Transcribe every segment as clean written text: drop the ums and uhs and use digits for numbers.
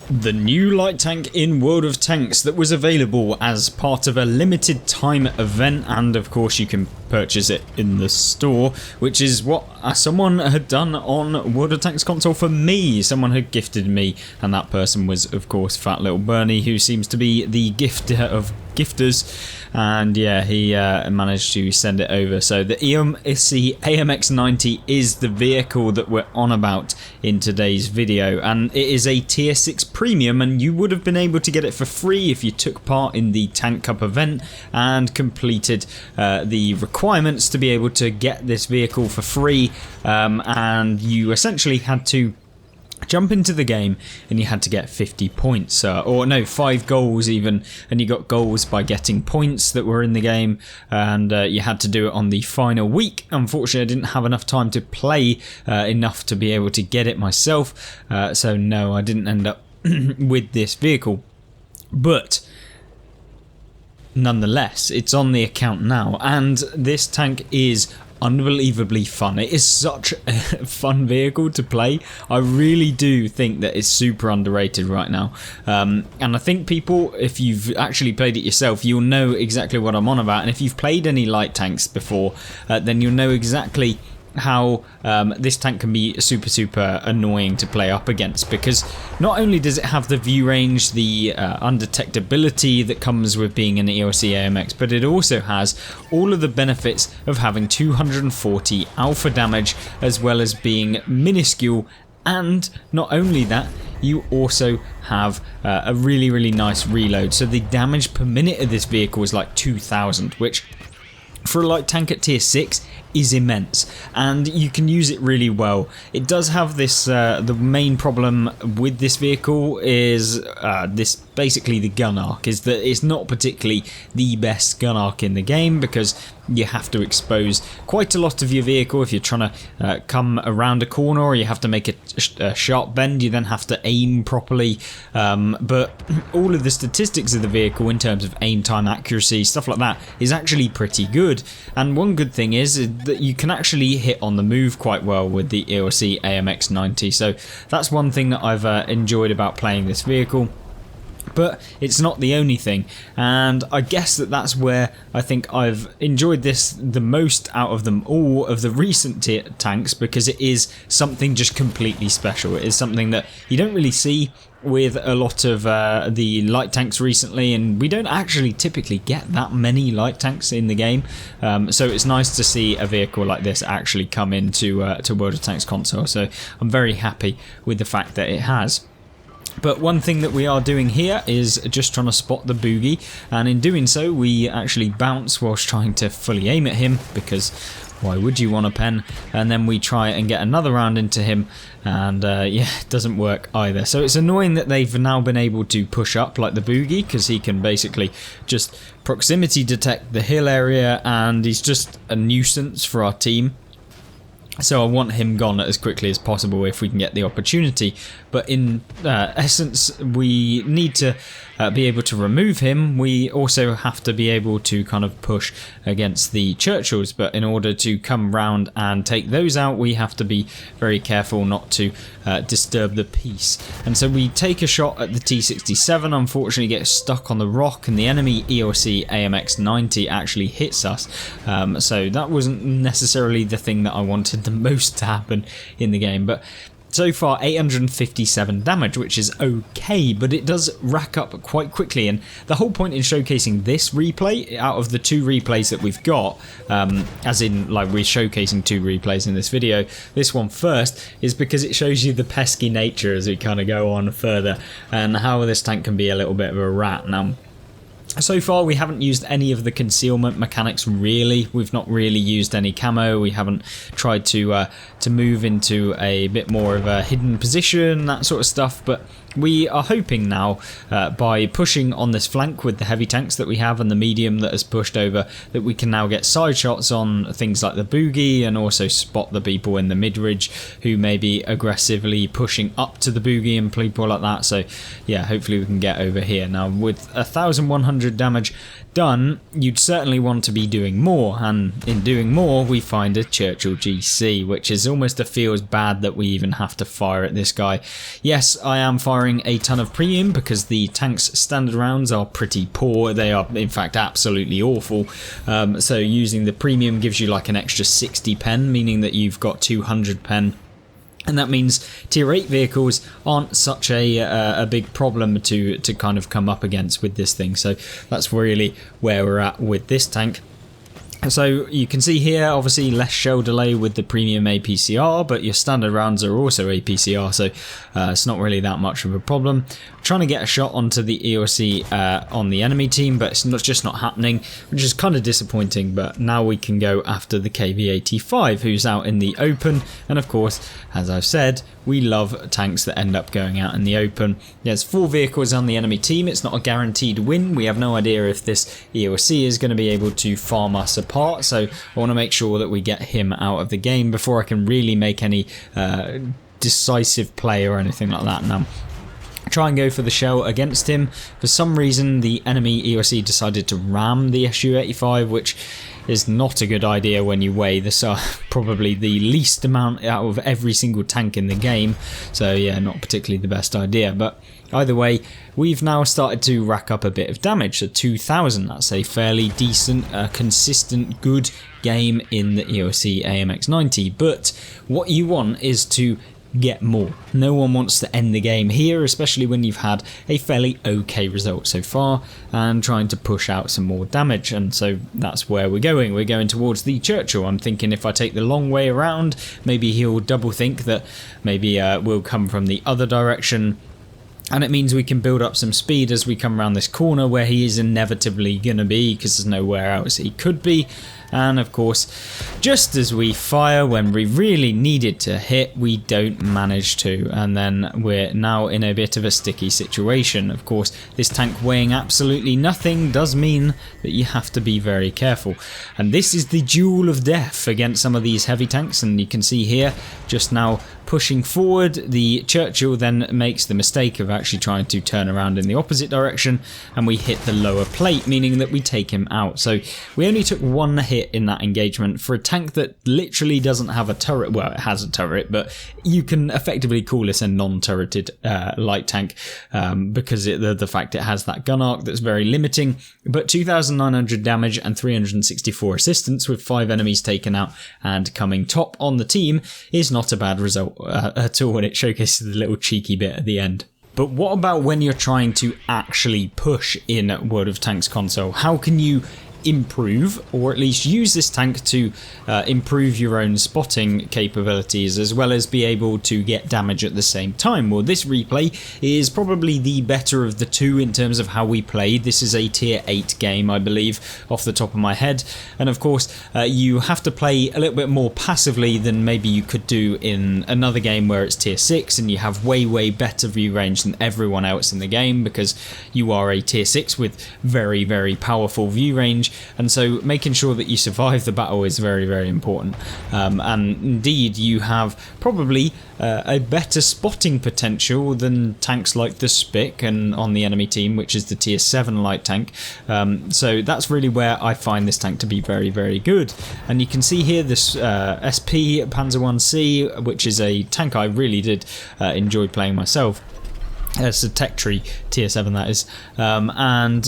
The new light tank in World of Tanks that was available as part of a limited time event, and of course you can purchase it in the store, which is what someone had done on World of Tanks console for me. Someone had gifted me, and that person was of course Fat Little Bernie, who seems to be the gifter of gifters, and yeah, he managed to send it over. So the EOSC AMX-90 is the vehicle that we're on about in today's video, and it is a tier 6 premium, and you would have been able to get it for free if you took part in the Tank Cup event and completed the requirements to be able to get this vehicle for free, and you essentially had to jump into the game and you had to get 50 points, or no, 5 goals even, and you got goals by getting points that were in the game, and you had to do it on the final week. Unfortunately, I didn't have enough time to play enough to be able to get it myself, so no, I didn't end up with this vehicle, but nonetheless, it's on the account now, and this tank is unbelievably fun. It is such a fun vehicle to play. I really do think that it's super underrated right now, and I think people, if you've actually played it yourself, you'll know exactly what I'm on about, and if you've played any light tanks before, then you'll know exactly how this tank can be super annoying to play up against, because not only does it have the view range, the undetectability that comes with being an EOSC AMX, but it also has all of the benefits of having 240 alpha damage, as well as being minuscule. And not only that, you also have a really nice reload. So the damage per minute of this vehicle is like 2000, which for a light tank at tier 6 is immense, and you can use it really well. It does have this, the main problem with this vehicle is this, basically the gun arc, is that it's not particularly the best gun arc in the game, because you have to expose quite a lot of your vehicle if you're trying to come around a corner, or you have to make a sharp bend. You then have to aim properly, but all of the statistics of the vehicle in terms of aim time, accuracy, stuff like that is actually pretty good. And one good thing is that you can actually hit on the move quite well with the EOSC AMX-90, so that's one thing that I've enjoyed about playing this vehicle. But it's not the only thing, and I guess that's where I think I've enjoyed this the most out of them all of the recent tanks, because it is something just completely special. It is something that you don't really see with a lot of the light tanks recently, and we don't actually typically get that many light tanks in the game, so it's nice to see a vehicle like this actually come into to World of Tanks console, so I'm very happy with the fact that it has. But one thing that we are doing here is just trying to spot the boogie, and in doing so we actually bounce whilst trying to fully aim at him, because why would you want a pen? And then we try and get another round into him, and yeah, it doesn't work either. So it's annoying that they've now been able to push up like the boogie, because he can basically just proximity detect the hill area, and he's just a nuisance for our team. So I want him gone as quickly as possible if we can get the opportunity. But in essence, we need to be able to remove him. We also have to be able to kind of push against the Churchills. But in order to come round and take those out, we have to be very careful not to disturb the peace. And so we take a shot at the T-67, unfortunately get stuck on the rock, and the enemy EOSC AMX-90 actually hits us. So that wasn't necessarily the thing that I wanted the most to happen in the game, but so far 857 damage, which is okay, but it does rack up quite quickly. And the whole point in showcasing this replay out of the 2 replays that we've got, as in like we're showcasing 2 replays in this video, this one first, is because it shows you the pesky nature as we kind of go on further, and how this tank can be a little bit of a rat. Now, so far we haven't used any of the concealment mechanics really. We've not really used any camo. We haven't tried to move into a bit more of a hidden position, that sort of stuff, but we are hoping now, by pushing on this flank with the heavy tanks that we have and the medium that has pushed over, that we can now get side shots on things like the boogie, and also spot the people in the mid-ridge who may be aggressively pushing up to the boogie and people like that. So yeah, hopefully we can get over here. Now with 1100 damage done, you'd certainly want to be doing more, and in doing more we find a Churchill GC, which is almost feels bad that we even have to fire at this guy. Yes, I am firing firing a ton of premium because the tank's standard rounds are pretty poor. They are in fact absolutely awful. So using the premium gives you like an extra 60 pen, meaning that you've got 200 pen. And that means tier 8 vehicles aren't such a big problem to kind of come up against with this thing. So that's really where we're at with this tank. So you can see here, obviously less shell delay with the premium APCR, but your standard rounds are also APCR, so it's not really that much of a problem. I'm trying to get a shot onto the EOC on the enemy team, but it's just not happening, which is kind of disappointing. But now we can go after the KV-85, who's out in the open, and of course, as I've said, we love tanks that end up going out in the open. There's 4 vehicles on the enemy team. It's not a guaranteed win. We have no idea if this EOC is going to be able to farm us apart, so I want to make sure that we get him out of the game before I can really make any decisive play or anything like that. Now, try and go for the shell against him. For some reason, the enemy EOC decided to ram the Su-85, which is not a good idea when you weigh this probably the least amount out of every single tank in the game. So yeah, not particularly the best idea, but either way, we've now started to rack up a bit of damage. So 2,000, that's a fairly decent, consistent, good game in the EOC AMX-90. But what you want is to get more. No one wants to end the game here, especially when you've had a fairly okay result so far and trying to push out some more damage. And so that's where we're going. We're going towards the Churchill. I'm thinking if I take the long way around, maybe he'll double think that maybe we'll come from the other direction. And it means we can build up some speed as we come around this corner where he is inevitably going to be, because there's nowhere else he could be. And of course, just as we fire when we really needed to hit, we don't manage to, and then we're now in a bit of a sticky situation. Of course, this tank weighing absolutely nothing does mean that you have to be very careful, and this is the duel of death against some of these heavy tanks. And you can see here, just now pushing forward, the Churchill then makes the mistake of actually trying to turn around in the opposite direction, and we hit the lower plate, meaning that we take him out. So we only took 1 hit in that engagement for a tank that literally doesn't have a turret. Well, it has a turret, but you can effectively call this a non-turreted light tank because the fact it has that gun arc that's very limiting. But 2,900 damage and 364 assistance with 5 enemies taken out and coming top on the team is not a bad result at all, and it showcases the little cheeky bit at the end. But what about when you're trying to actually push in World of Tanks console? How can you improve, or at least use this tank to improve your own spotting capabilities, as well as be able to get damage at the same time? Well, this replay is probably the better of the two in terms of how we played. This is a tier 8 game, I believe, off the top of my head, and of course you have to play a little bit more passively than maybe you could do in another game where it's tier 6 and you have way better view range than everyone else in the game, because you are a tier 6 with very powerful view range. And so making sure that you survive the battle is very important, and indeed you have probably a better spotting potential than tanks like the Spic and on the enemy team, which is the tier 7 light tank. So that's really where I find this tank to be very good. And you can see here this SP Panzer 1C, which is a tank I really did enjoy playing myself. It's a Tech Tree tier 7, that is, and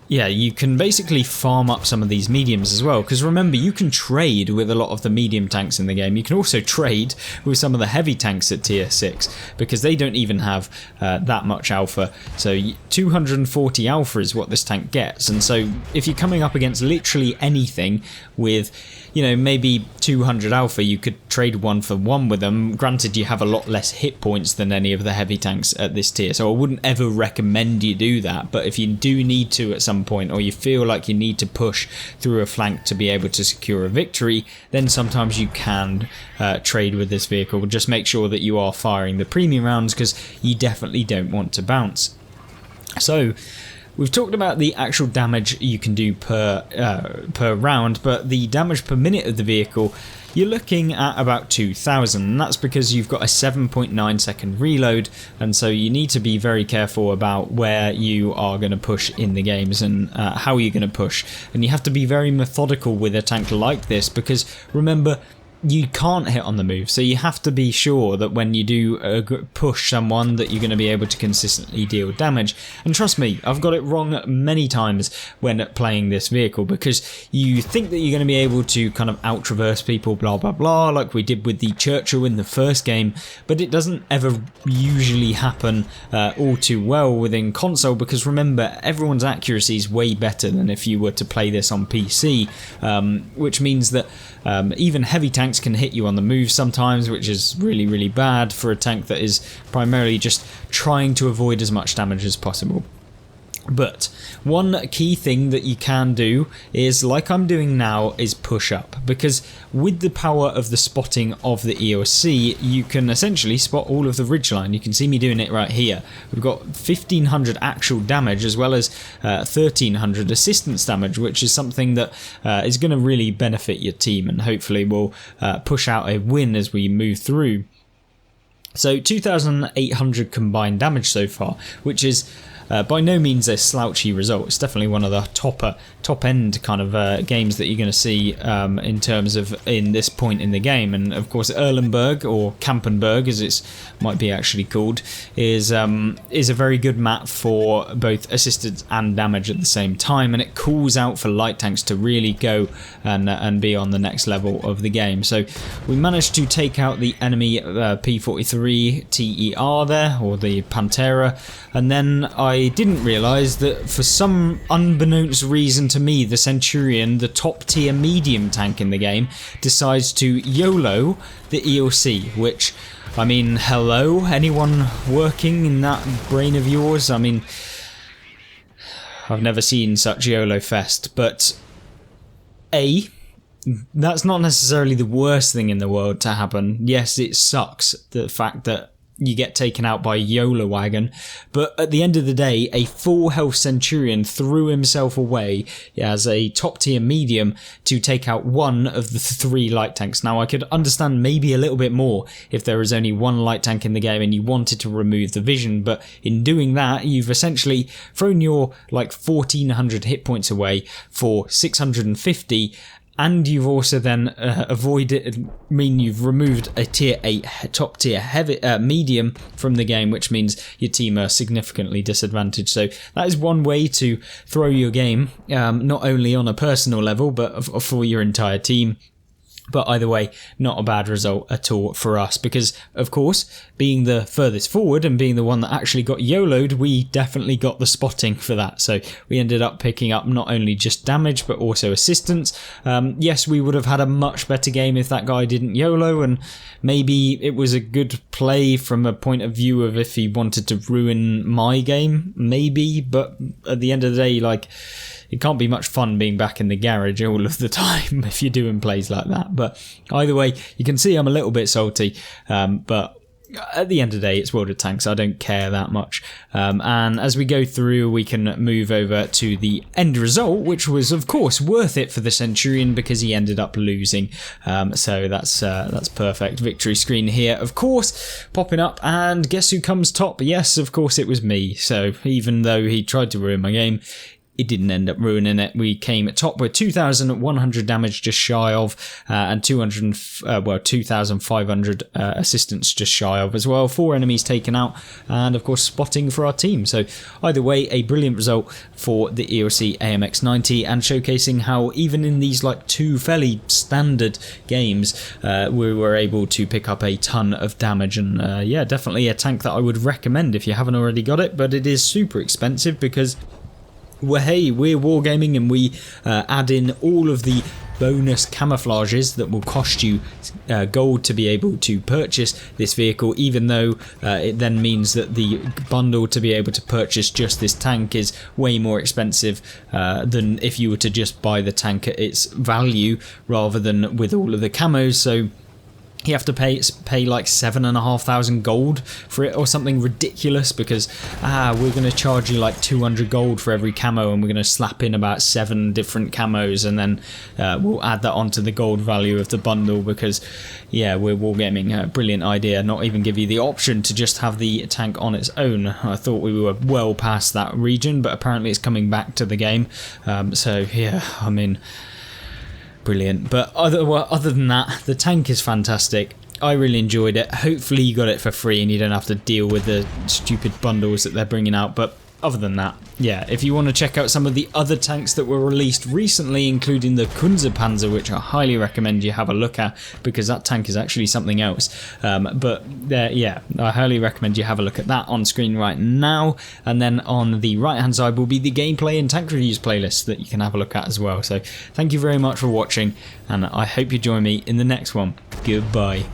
yeah, you can basically farm up some of these mediums as well, because remember, you can trade with a lot of the medium tanks in the game. You can also trade with some of the heavy tanks at tier 6, because they don't even have that much alpha. So 240 alpha is what this tank gets, and so if you're coming up against literally anything with, you know, maybe 200 alpha, you could trade 1-for-1 with them. Granted, you have a lot less hit points than any of the heavy tanks at this tier, so I wouldn't ever recommend you do that. But if you do need to at some point, or you feel like you need to push through a flank to be able to secure a victory, then sometimes you can trade with this vehicle. Just make sure that you are firing the premium rounds, because you definitely don't want to bounce. So we've talked about the actual damage you can do per round, but the damage per minute of the vehicle, you're looking at about 2,000, and that's because you've got a 7.9 second reload, and so you need to be very careful about where you are going to push in the games and how you're going to push. And you have to be very methodical with a tank like this, because remember, you can't hit on the move, so you have to be sure that when you do push someone that you're going to be able to consistently deal damage. And trust me, I've got it wrong many times when playing this vehicle, because you think that you're going to be able to kind of out-traverse people, blah blah blah, like we did with the Churchill in the first game, but it doesn't ever usually happen all too well within console, because remember, everyone's accuracy is way better than if you were to play this on PC, which means that even heavy tanks can hit you on the move sometimes, which is really, really bad for a tank that is primarily just trying to avoid as much damage as possible. But one key thing that you can do is, like I'm doing now, is push up, because with the power of the spotting of the EOC, you can essentially spot all of the ridgeline. You can see me doing it right here. We've got 1500 actual damage as well as 1300 assistance damage, which is something that is going to really benefit your team and hopefully will push out a win as we move through. So 2800 combined damage so far, which is by no means a slouchy result. It's definitely one of the top end kind of games that you're going to see in terms of in this point in the game. And of course, Erlenberg, or Kampenberg as it might be actually called, is a very good map for both assistance and damage at the same time, and it calls out for light tanks to really go and be on the next level of the game. So we managed to take out the enemy P43 TER there, or the Pantera, and then I didn't realise that for some unbeknownst reason to me, the Centurion, the top tier medium tank in the game, decides to YOLO the EOC, which, I mean, hello, anyone working in that brain of yours? I mean, I've never seen such YOLO fest, but that's not necessarily the worst thing in the world to happen. Yes, it sucks, the fact that you get taken out by a YOLO wagon, but at the end of the day, a full health Centurion threw himself away as a top tier medium to take out one of the 3 light tanks. Now, I could understand maybe a little bit more if there was only 1 light tank in the game and you wanted to remove the vision, but in doing that, you've essentially thrown your like 1400 hit points away for 650, and you've also then you've removed a tier 8 top tier heavy medium from the game, which means your team are significantly disadvantaged. So that is one way to throw your game, not only on a personal level but for your entire team. But either way, not a bad result at all for us, because, of course, being the furthest forward and being the one that actually got YOLO'd, we definitely got the spotting for that. So we ended up picking up not only just damage, but also assistance. Yes, we would have had a much better game if that guy didn't YOLO, and maybe it was a good play from a point of view of if he wanted to ruin my game, maybe. But at the end of the day, like, it can't be much fun being back in the garage all of the time if you're doing plays like that. But either way, you can see I'm a little bit salty, but at the end of the day, it's World of Tanks. I don't care that much. And as we go through, we can move over to the end result, which was, of course, worth it for the Centurion because he ended up losing. So that's perfect. Victory screen here, of course, popping up. And guess who comes top? Yes, of course, it was me. So even though he tried to ruin my game, it didn't end up ruining it. We came at top with 2,100 damage just shy of, and 2,500 assistance just shy of as well. 4 enemies taken out, and of course spotting for our team. So either way, a brilliant result for the EOC AMX-90, and showcasing how even in these like 2 fairly standard games, we were able to pick up a ton of damage. And yeah, definitely a tank that I would recommend if you haven't already got it, but it is super expensive because, well, hey, we're wargaming and we add in all of the bonus camouflages that will cost you gold to be able to purchase this vehicle, even though it then means that the bundle to be able to purchase just this tank is way more expensive than if you were to just buy the tank at its value rather than with all of the camos. So you have to pay like 7,500 gold for it or something ridiculous, because we're going to charge you like 200 gold for every camo, and we're going to slap in about 7 different camos, and then we'll add that onto the gold value of the bundle because, yeah, we're wargaming. Brilliant idea. Not even give you the option to just have the tank on its own. I thought we were well past that region, but apparently it's coming back to the game. So yeah, I mean, brilliant. But other than that, the tank is fantastic. I really enjoyed it. Hopefully you got it for free and you don't have to deal with the stupid bundles that they're bringing out. But other than that, yeah, if you want to check out some of the other tanks that were released recently, including the Kunze-Panzer, which I highly recommend you have a look at, because that tank is actually something else. Yeah, I highly recommend you have a look at that on screen right now. And then on the right hand side will be the gameplay and tank reviews playlist that you can have a look at as well. So thank you very much for watching, and I hope you join me in the next one. Goodbye.